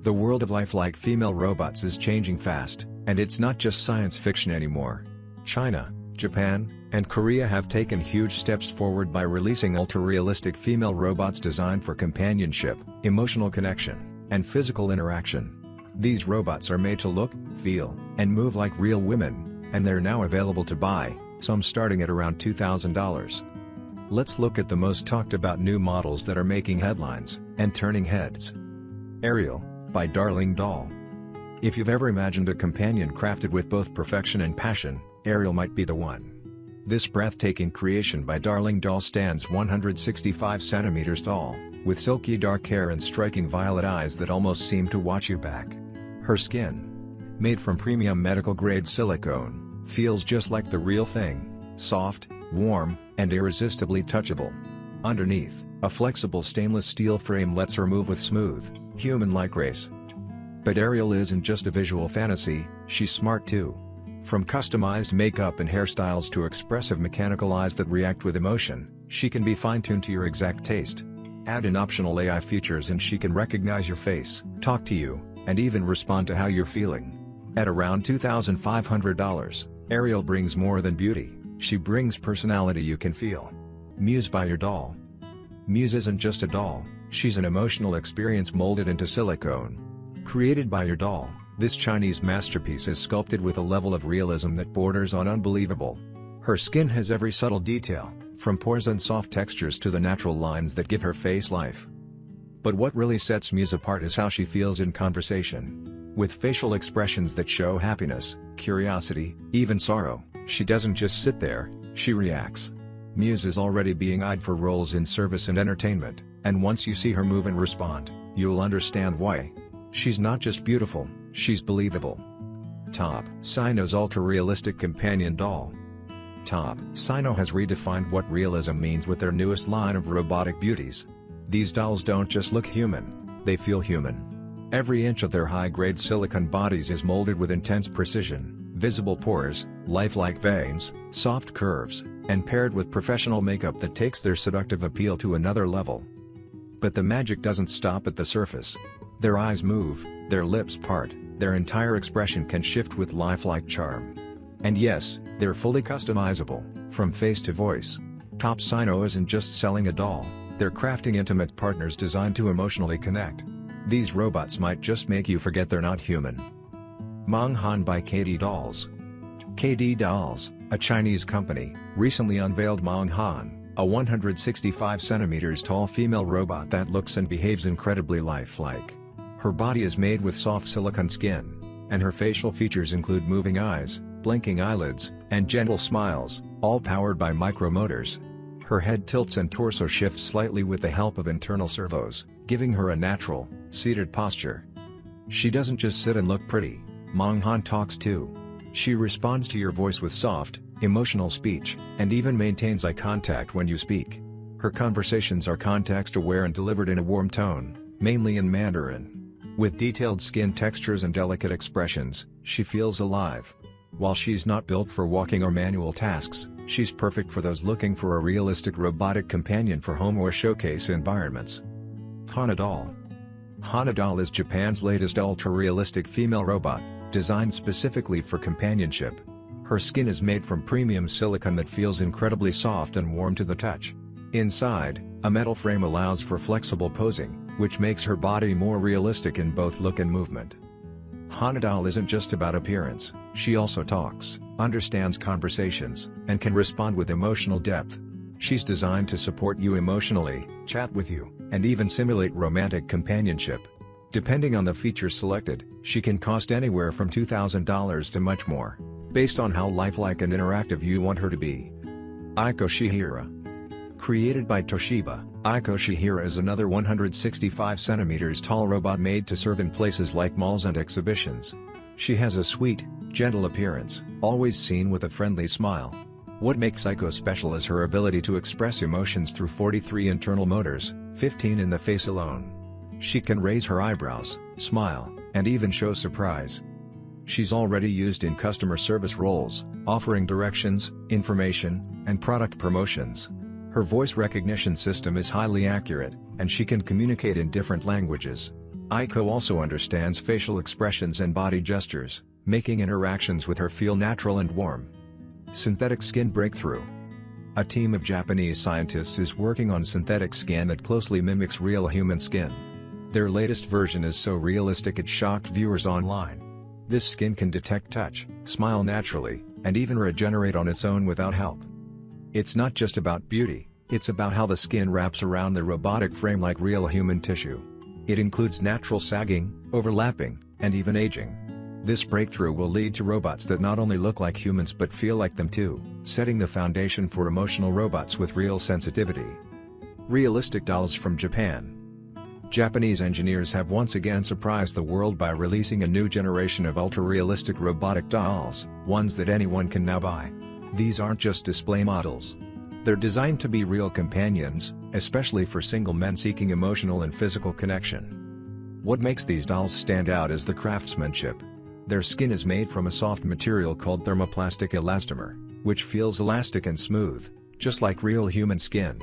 The world of lifelike female robots is changing fast, and it's not just science fiction anymore. China, Japan, and Korea have taken huge steps forward by releasing ultra-realistic female robots designed for companionship, emotional connection, and physical interaction. These robots are made to look, feel, and move like real women, and they're now available to buy, some starting at around $2,000. Let's look at the most talked about new models that are making headlines and turning heads. Ariel, by Doll. If you've ever imagined a companion crafted with both perfection and passion, Ariel might be the one. This breathtaking creation by Doll stands 165 centimeters tall, with silky dark hair and striking violet eyes that almost seem to watch you back. Her skin, made from premium medical-grade silicone, feels just like the real thing, soft, warm, and irresistibly touchable. Underneath, a flexible stainless steel frame lets her move with smooth, human-like grace. But Ariel isn't just a visual fantasy, she's smart too. From customized makeup and hairstyles to expressive mechanical eyes that react with emotion, she can be fine-tuned to your exact taste. Add in optional AI features and she can recognize your face, talk to you, and even respond to how you're feeling. At around $2,500, Ariel brings more than beauty, she brings personality you can feel. Muse by your doll. Muse isn't just a doll, she's an emotional experience molded into silicone. Created by your doll, this Chinese masterpiece is sculpted with a level of realism that borders on unbelievable. Her skin has every subtle detail, from pores and soft textures to the natural lines that give her face life. But what really sets Muse apart is how she feels in conversation. With facial expressions that show happiness, curiosity, even sorrow, she doesn't just sit there, she reacts. Muse is already being eyed for roles in service and entertainment, and once you see her move and respond, you'll understand why. She's not just beautiful, she's believable. Top Sino's ultra-realistic companion doll. Top Sino has redefined what realism means with their newest line of robotic beauties. These dolls don't just look human, they feel human. Every inch of their high-grade silicone bodies is molded with intense precision, visible pores, lifelike veins, soft curves, and paired with professional makeup that takes their seductive appeal to another level. But the magic doesn't stop at the surface. Their eyes move, their lips part, their entire expression can shift with lifelike charm. And yes, they're fully customizable, from face to voice. Top Sino isn't just selling a doll, they're crafting intimate partners designed to emotionally connect. These robots might just make you forget they're not human. Mang Han by KD Dolls. KD Dolls, a Chinese company, recently unveiled Mang Han, a 165 centimeters tall female robot that looks and behaves incredibly lifelike. Her body is made with soft silicone skin, and her facial features include moving eyes, blinking eyelids, and gentle smiles, all powered by micromotors. Her head tilts and torso shifts slightly with the help of internal servos, giving her a natural, seated posture. She doesn't just sit and look pretty, Mang Han talks too. She responds to your voice with soft, emotional speech, and even maintains eye contact when you speak. Her conversations are context-aware and delivered in a warm tone, mainly in Mandarin. With detailed skin textures and delicate expressions, she feels alive. While she's not built for walking or manual tasks, she's perfect for those looking for a realistic robotic companion for home or showcase environments. Hanna Doll. Hanna Doll is Japan's latest ultra-realistic female robot, designed specifically for companionship. Her skin is made from premium silicone that feels incredibly soft and warm to the touch. Inside, a metal frame allows for flexible posing, which makes her body more realistic in both look and movement. Hanna Doll isn't just about appearance, she also talks, understands conversations, and can respond with emotional depth. She's designed to support you emotionally, chat with you, and even simulate romantic companionship. Depending on the features selected, she can cost anywhere from $2,000 to much more, based on how lifelike and interactive you want her to be. Aiko Chirra. Created by Toshiba, Aiko Chirra is another 165 centimeters tall robot made to serve in places like malls and exhibitions. She has a sweet, gentle appearance, always seen with a friendly smile. What makes Aiko special is her ability to express emotions through 43 internal motors, 15 in the face alone. She can raise her eyebrows, smile, and even show surprise. She's already used in customer service roles, offering directions, information, and product promotions. Her voice recognition system is highly accurate, and she can communicate in different languages. Aiko also understands facial expressions and body gestures, making interactions with her feel natural and warm. Synthetic skin breakthrough. A team of Japanese scientists is working on synthetic skin that closely mimics real human skin. Their latest version is so realistic it shocked viewers online. This skin can detect touch, smile naturally, and even regenerate on its own without help. It's not just about beauty, it's about how the skin wraps around the robotic frame like real human tissue. It includes natural sagging, overlapping, and even aging. This breakthrough will lead to robots that not only look like humans but feel like them too, setting the foundation for emotional robots with real sensitivity. Realistic dolls from Japan. Japanese engineers have once again surprised the world by releasing a new generation of ultra-realistic robotic dolls, ones that anyone can now buy. These aren't just display models. They're designed to be real companions, especially for single men seeking emotional and physical connection. What makes these dolls stand out is the craftsmanship. Their skin is made from a soft material called thermoplastic elastomer, which feels elastic and smooth, just like real human skin.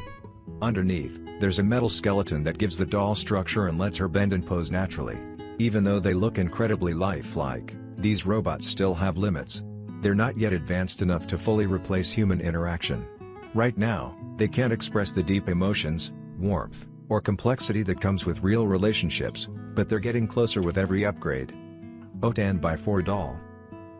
Underneath, there's a metal skeleton that gives the doll structure and lets her bend and pose naturally. Even though they look incredibly lifelike, these robots still have limits. They're not yet advanced enough to fully replace human interaction. Right now, they can't express the deep emotions, warmth, or complexity that comes with real relationships, but they're getting closer with every upgrade. Aotan by 4Doll.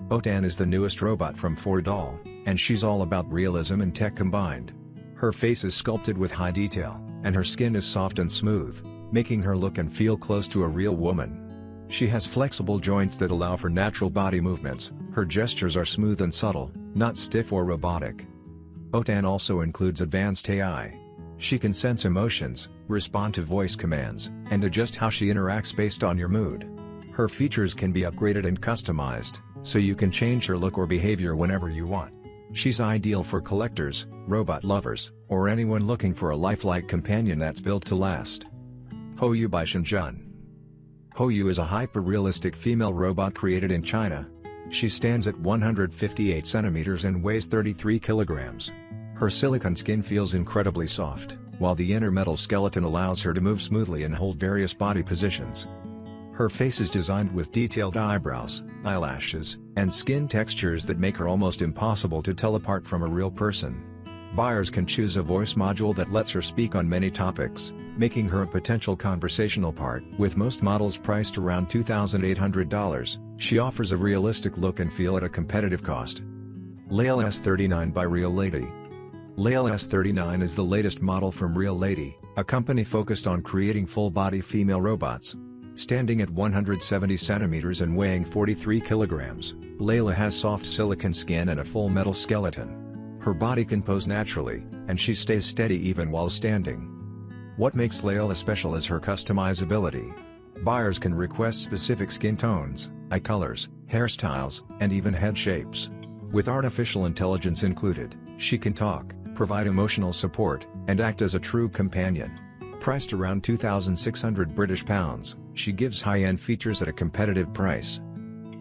Aotan is the newest robot from 4Doll, and she's all about realism and tech combined. Her face is sculpted with high detail, and her skin is soft and smooth, making her look and feel close to a real woman. She has flexible joints that allow for natural body movements, her gestures are smooth and subtle, not stiff or robotic. Aotan also includes advanced AI. She can sense emotions, respond to voice commands, and adjust how she interacts based on your mood. Her features can be upgraded and customized, so you can change her look or behavior whenever you want. She's ideal for collectors, robot lovers, or anyone looking for a lifelike companion that's built to last. Houyu by Shenzhen. Houyu is a hyper-realistic female robot created in China. She stands at 158 centimeters and weighs 33 kilograms. Her silicone skin feels incredibly soft, while the inner metal skeleton allows her to move smoothly and hold various body positions. Her face is designed with detailed eyebrows, eyelashes, and skin textures that make her almost impossible to tell apart from a real person. Buyers can choose a voice module that lets her speak on many topics, making her a potential conversational part. With most models priced around $2,800, she offers a realistic look and feel at a competitive cost. Leila S39 by Real Lady. Leila S39 is the latest model from Real Lady, a company focused on creating full-body female robots. Standing at 170 centimeters and weighing 43 kilograms, Leila has soft silicone skin and a full metal skeleton. Her body can pose naturally, and she stays steady even while standing. What makes Leila special is her customizability. Buyers can request specific skin tones, eye colors, hairstyles, and even head shapes. With artificial intelligence included, she can talk, provide emotional support, and act as a true companion. Priced around £2,600, she gives high-end features at a competitive price.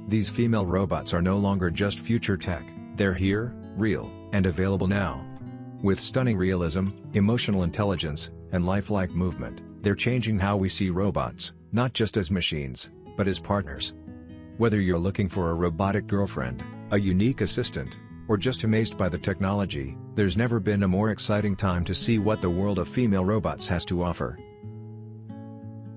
These female robots are no longer just future tech, they're here, real, and available now. With stunning realism, emotional intelligence, and lifelike movement, they're changing how we see robots, not just as machines, but as partners. Whether you're looking for a robotic girlfriend, a unique assistant, or just amazed by the technology, there's never been a more exciting time to see what the world of female robots has to offer.